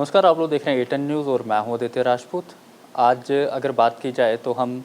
नमस्कार, आप लोग देख रहे हैं ए10 न्यूज़ और मैं हूं आदित्य राजपूत। आज अगर बात की जाए तो हम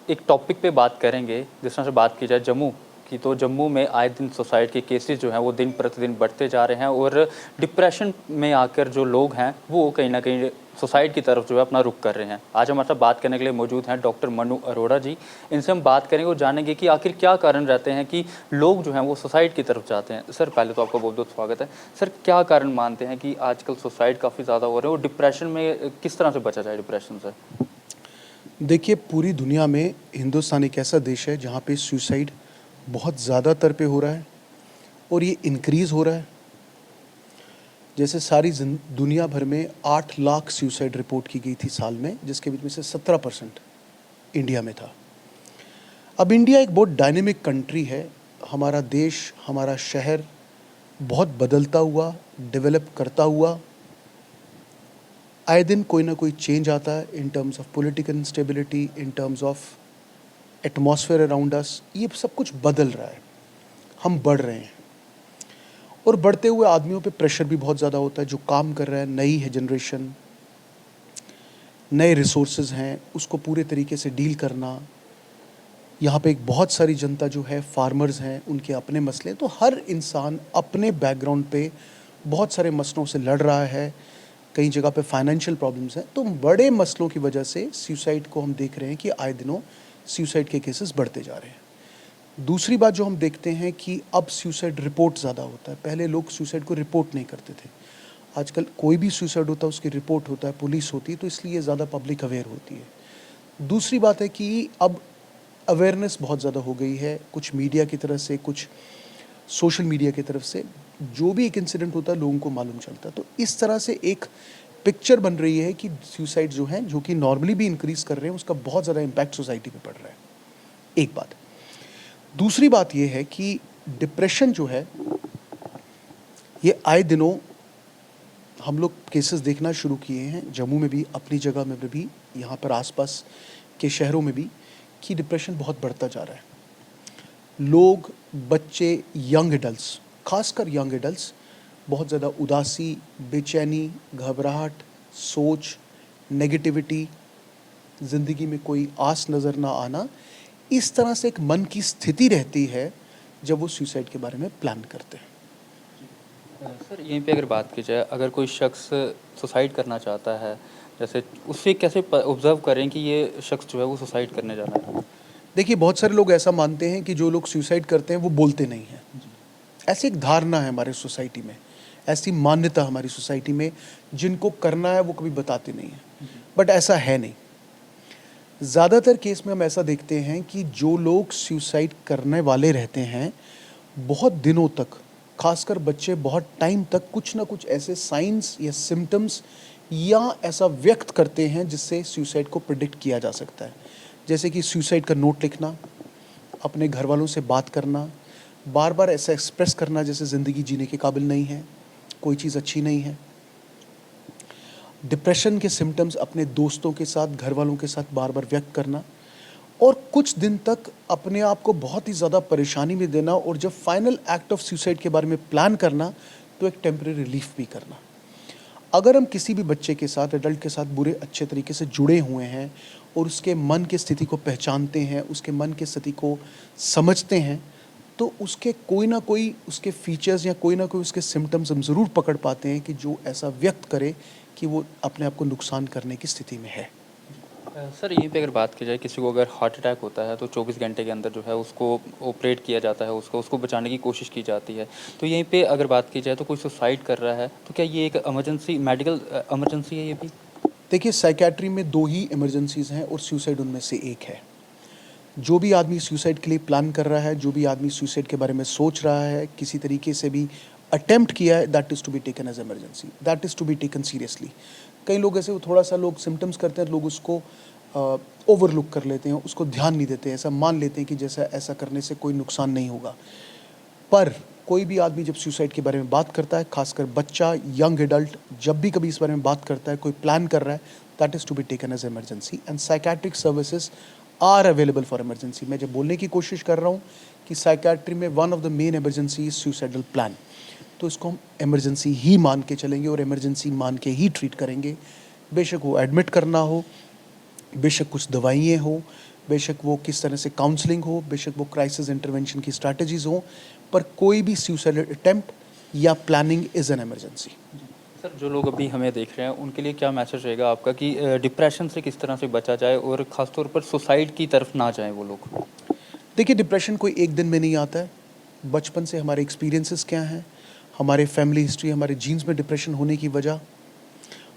एक टॉपिक पे बात करेंगे। जिस तरह से बात की जाए जम्मू की, तो जम्मू में आए दिन सुसाइड के केसेस जो हैं वो दिन प्रतिदिन बढ़ते जा रहे हैं और डिप्रेशन में आकर जो लोग हैं वो कहीं ना कहीं सुसाइड की तरफ जो है अपना रुख कर रहे हैं। आज हमारे साथ बात करने के लिए मौजूद हैं डॉक्टर मनु अरोड़ा जी। इनसे हम बात करेंगे और जानेंगे कि आखिर क्या कारण रहते हैं कि लोग जो हैं वो सुसाइड की तरफ जाते हैं। सर, पहले तो आपका बहुत बहुत स्वागत है। सर, क्या कारण मानते हैं कि आजकल सुसाइड काफ़ी ज़्यादा हो रहे हैं और डिप्रेशन में किस तरह से बचा जाए डिप्रेशन से? देखिए, पूरी दुनिया में हिंदुस्तान एक ऐसा देश है जहाँ पे सुसाइड बहुत ज़्यादातर पे हो रहा है और ये इंक्रीज़ हो रहा है। जैसे सारी दुनिया भर में 8 लाख सुसाइड रिपोर्ट की गई थी साल में, जिसके बीच में से 17% इंडिया में था। अब इंडिया एक बहुत डायनेमिक कंट्री है। हमारा देश, हमारा शहर बहुत बदलता हुआ, डेवलप करता हुआ, आए दिन कोई ना कोई चेंज आता है in terms of political instability, in terms of atmosphere around us. ये सब कुछ बदल रहा है, हम बढ़ रहे हैं और बढ़ते हुए आदमियों पे प्रेशर भी बहुत ज़्यादा होता है। जो काम कर रहा है, नई है जनरेशन, नए रिसोर्सेज हैं, उसको पूरे तरीके से डील करना। यहाँ पे एक बहुत सारी जनता जो है, फार्मर्स हैं, उनके अपने मसले। तो हर इंसान अपने बैकग्राउंड पे बहुत सारे मसलों से लड़ रहा है। कई जगह पे फाइनेंशियल प्रॉब्लम्स हैं। तो बड़े मसलों की वजह से सुसाइड को हम देख रहे हैं कि आए दिनों सुसाइड के केसेस बढ़ते जा रहे हैं। दूसरी बात जो हम देखते हैं कि अब सुसाइड रिपोर्ट ज़्यादा होता है। पहले लोग सुसाइड को रिपोर्ट नहीं करते थे। आजकल कोई भी सुसाइड होता है उसकी रिपोर्ट होता है, पुलिस होती है, तो इसलिए ज़्यादा पब्लिक अवेयर होती है। दूसरी बात है कि अब अवेयरनेस बहुत ज़्यादा हो गई है, कुछ मीडिया की तरफ से, कुछ सोशल मीडिया की तरफ से। जो भी एक इंसिडेंट होता है लोगों को मालूम चलता है। तो इस तरह से एक पिक्चर बन रही है कि सुसाइड जो हैं, जो कि नॉर्मली भी इंक्रीज कर रहे हैं, उसका बहुत ज़्यादा इम्पैक्ट सोसाइटी पे पड़ रहा है। एक बात। दूसरी बात यह है कि डिप्रेशन जो है, ये आए दिनों हम लोग केसेस देखना शुरू किए हैं, जम्मू में भी, अपनी जगह में भी, यहाँ पर आसपास के शहरों में भी, कि डिप्रेशन बहुत बढ़ता जा रहा है। लोग, बच्चे, यंग एडल्ट्स, खासकर यंग एडल्ट्स, बहुत ज़्यादा उदासी, बेचैनी, घबराहट, सोच, नेगेटिविटी, ज़िंदगी में कोई आस नज़र ना आना, इस तरह से एक मन की स्थिति रहती है जब वो सुसाइड के बारे में प्लान करते हैं। सर, यहीं पे अगर बात की जाए, अगर कोई शख्स सुसाइड करना चाहता है, जैसे उससे कैसे ऑब्जर्व करें कि ये शख्स जो है वो सुसाइड करने जाना है? देखिए, बहुत सारे लोग ऐसा मानते हैं कि जो लोग सुसाइड करते हैं वो बोलते नहीं हैं। ऐसी एक धारणा है हमारे सोसाइटी में, ऐसी मान्यता हमारी सोसाइटी में, जिनको करना है वो कभी बताते नहीं हैं। बट ऐसा है नहीं। ज़्यादातर केस में हम ऐसा देखते हैं कि जो लोग सुसाइड करने वाले रहते हैं, बहुत दिनों तक, खासकर बच्चे, बहुत टाइम तक कुछ ना कुछ ऐसे साइंस या सिम्टम्स या ऐसा व्यक्त करते हैं जिससे सुसाइड को प्रिडिक्ट किया जा सकता है। जैसे कि सुसाइड का नोट लिखना, अपने घर वालों से बात करना, बार बार ऐसा एक्सप्रेस करना जैसे ज़िंदगी जीने के काबिल नहीं है, कोई चीज़ अच्छी नहीं है। डिप्रेशन के सिम्टम्स अपने दोस्तों के साथ, घर वालों के साथ बार बार व्यक्त करना, और कुछ दिन तक अपने आप को बहुत ही ज़्यादा परेशानी में देना, और जब फाइनल एक्ट ऑफ सुसाइड के बारे में प्लान करना तो एक टेम्परेरी रिलीफ भी करना। अगर हम किसी भी बच्चे के साथ, एडल्ट के साथ बुरे अच्छे तरीके से जुड़े हुए हैं और उसके मन की स्थिति को पहचानते हैं, उसके मन की स्थिति को समझते हैं, तो उसके कोई ना कोई उसके फीचर्स या कोई ना कोई उसके सिम्टम्स हम ज़रूर पकड़ पाते हैं कि जो ऐसा व्यक्त करे कि वो अपने आप को नुकसान करने की स्थिति में है। सर, यहीं पे अगर बात की जाए, किसी को अगर हार्ट अटैक होता है तो 24 घंटे के अंदर जो है उसको ऑपरेट किया जाता है, उसको बचाने की कोशिश की जाती है। तो यहीं पे अगर बात की जाए तो कोई सुसाइड कर रहा है तो क्या ये एक इमरजेंसी, मेडिकल इमरजेंसी है ये भी? देखिए, साइकेट्री में 2 ही इमरजेंसीज़ हैं और सुसाइड उनमें से एक है। जो भी आदमी सुसाइड के लिए प्लान कर रहा है, जो भी आदमी सुसाइड के बारे में सोच रहा है, किसी तरीके से भी अटेम्प्ट किया है, that is to be taken as emergency, that is to be taken seriously. कई लोग ऐसे थोड़ा सा लोग सिम्टम्स करते हैं, लोग उसको ओवरलुक कर लेते हैं, उसको ध्यान नहीं देते हैं, ऐसा मान लेते हैं कि जैसा ऐसा करने से कोई नुकसान नहीं होगा। पर कोई भी आदमी जब सुसाइड के बारे में बात करता है, खासकर बच्चा, यंग एडल्ट, जब भी कभी इस बारे में बात करता है, कोई प्लान कर रहा है, that is to be taken as emergency, and psychiatric services are available for emergency. मैं जब बोलने की कोशिश कर रहा हूँ कि साइकेट्री में one of the main emergency is suicidal plan. तो इसको हम इमरजेंसी ही मान के चलेंगे और इमरजेंसी मान के ही ट्रीट करेंगे। बेशक वो एडमिट करना हो, बेशक कुछ दवाइयाँ हो, बेशक वो किस तरह से काउंसलिंग हो, बेशक वो क्राइसिस इंटरवेंशन की स्ट्रैटेजीज़ हो, पर कोई भी सुसाइड अटेम्प्ट या planning is an emergency. Sir, जो लोग अभी हमें देख रहे हैं उनके लिए क्या मैसेज रहेगा आपका कि डिप्रेशन से किस तरह से बचा जाए और ख़ासतौर पर सुसाइड की तरफ ना जाएं वो लोग? देखिए, डिप्रेशन कोई एक दिन में नहीं आता है। बचपन से हमारे एक्सपीरियंसेस क्या हैं, हमारे फैमिली हिस्ट्री, हमारे जीन्स में डिप्रेशन होने की वजह,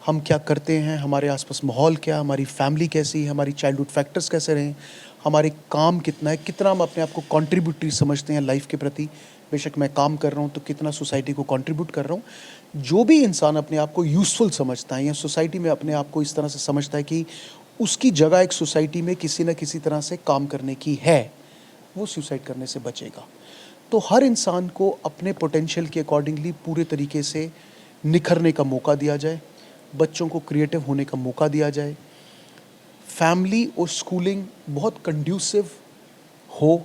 हम क्या करते हैं, हमारे आसपास माहौल क्या, हमारी फैमिली कैसी है, हमारी चाइल्डहुड फैक्टर्स कैसे रहे, हमारे काम कितना है, कितना हम अपने आप को कॉन्ट्रीब्यूटरी समझते हैं लाइफ के प्रति। बेशक मैं काम कर रहा हूँ तो कितना सोसाइटी को कंट्रीब्यूट कर रहा हूँ। जो भी इंसान अपने आप को यूज़फुल समझता है या सोसाइटी में अपने आप को इस तरह से समझता है कि उसकी जगह एक सोसाइटी में किसी न किसी तरह से काम करने की है, वो सुसाइड करने से बचेगा। तो हर इंसान को अपने पोटेंशियल के अकॉर्डिंगली पूरे तरीके से निखरने का मौका दिया जाए, बच्चों को क्रिएटिव होने का मौका दिया जाए, फैमिली और स्कूलिंग बहुत कंड्यूसिव हो,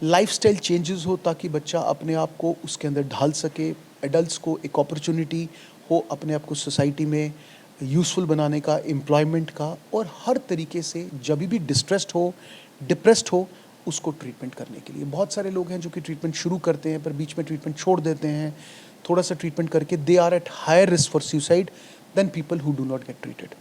लाइफस्टाइल चेंजेस हो ताकि बच्चा अपने आप को उसके अंदर ढाल सके, एडल्ट्स को एक अपॉर्चुनिटी हो अपने आप को सोसाइटी में यूज़फुल बनाने का, एम्प्लॉयमेंट का, और हर तरीके से जब भी डिस्ट्रेस्ड हो, डिप्रेस्ड हो, उसको ट्रीटमेंट करने के लिए। बहुत सारे लोग हैं जो कि ट्रीटमेंट शुरू करते हैं पर बीच में ट्रीटमेंट छोड़ देते हैं। थोड़ा सा ट्रीटमेंट करके they are at higher risk for suicide than people who do not get treated.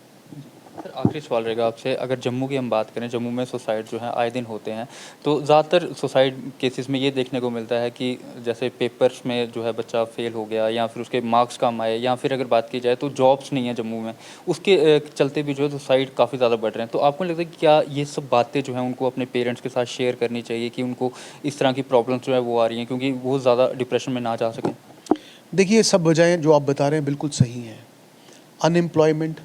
Sir, आखिरी सवाल रहेगा आपसे, अगर जम्मू की हम बात करें, जम्मू में सुसाइड जो है आए दिन होते हैं, तो ज़्यादातर सुसाइड केसेस में ये देखने को मिलता है कि जैसे पेपर्स में जो है बच्चा फेल हो गया या फिर उसके मार्क्स कम आए, या फिर अगर बात की जाए तो जॉब्स नहीं है जम्मू में, उसके चलते भी जो है सुसाइड काफ़ी ज़्यादा बढ़ रहे हैं। तो आपको लगता है कि क्या ये सब बातें जो हैं उनको अपने पेरेंट्स के साथ शेयर करनी चाहिए कि उनको इस तरह की प्रॉब्लम्स जो है वो आ रही हैं क्योंकि वो ज़्यादा डिप्रेशन में ना जा सकें? देखिए, सब वजहें जो आप बता रहे हैं बिल्कुल सही हैं। अनएम्प्लॉयमेंट,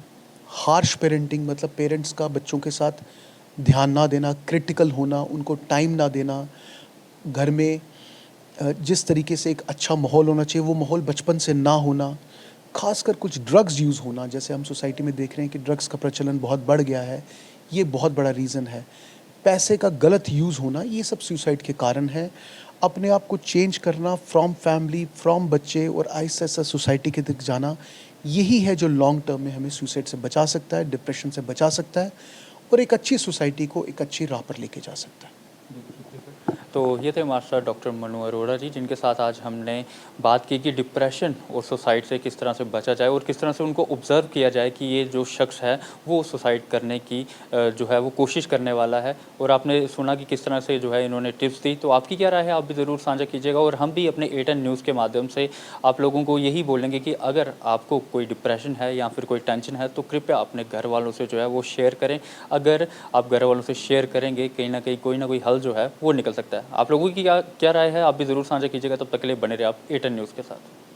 हार्श पेरेंटिंग मतलब पेरेंट्स का बच्चों के साथ ध्यान ना देना, क्रिटिकल होना, उनको टाइम ना देना, घर में जिस तरीके से एक अच्छा माहौल होना चाहिए वो माहौल बचपन से ना होना, खासकर कुछ ड्रग्स यूज़ होना, जैसे हम सोसाइटी में देख रहे हैं कि ड्रग्स का प्रचलन बहुत बढ़ गया है, ये बहुत बड़ा रीज़न है। पैसे का गलत यूज़ होना, ये सब सुसाइड के कारण है। अपने आप को चेंज करना फ्रॉम फैमिली, फ्रॉम बच्चे और आहिस्ता आहिस्ता सोसाइटी के तक जाना, यही है जो लॉन्ग टर्म में हमें सुसाइड से बचा सकता है, डिप्रेशन से बचा सकता है और एक अच्छी सोसाइटी को एक अच्छी राह पर लेके जा सकता है। तो ये थे मास्टर डॉक्टर मनु अरोड़ा जी, जिनके साथ आज हमने बात की कि डिप्रेशन और सुसाइड से किस तरह से बचा जाए और किस तरह से उनको ऑब्ज़र्व किया जाए कि ये जो शख्स है वो सुसाइड करने की जो है वो कोशिश करने वाला है। और आपने सुना कि किस तरह से जो है इन्होंने टिप्स दी। तो आपकी क्या राय है, आप भी ज़रूर साझा कीजिएगा। और हम भी अपने A10 न्यूज़ के माध्यम से आप लोगों को यही बोलेंगे कि अगर आपको कोई डिप्रेशन है या फिर कोई टेंशन है तो कृपया अपने घर वालों से जो है वो शेयर करें। अगर आप घर वालों से शेयर करेंगे, कहीं ना कहीं कोई ना कोई हल जो है वो निकल सकता है। आप लोगों की क्या क्या राय है, आप भी ज़रूर साझा कीजिएगा। तब तक के लिए बने रहे आप A10 न्यूज़ के साथ।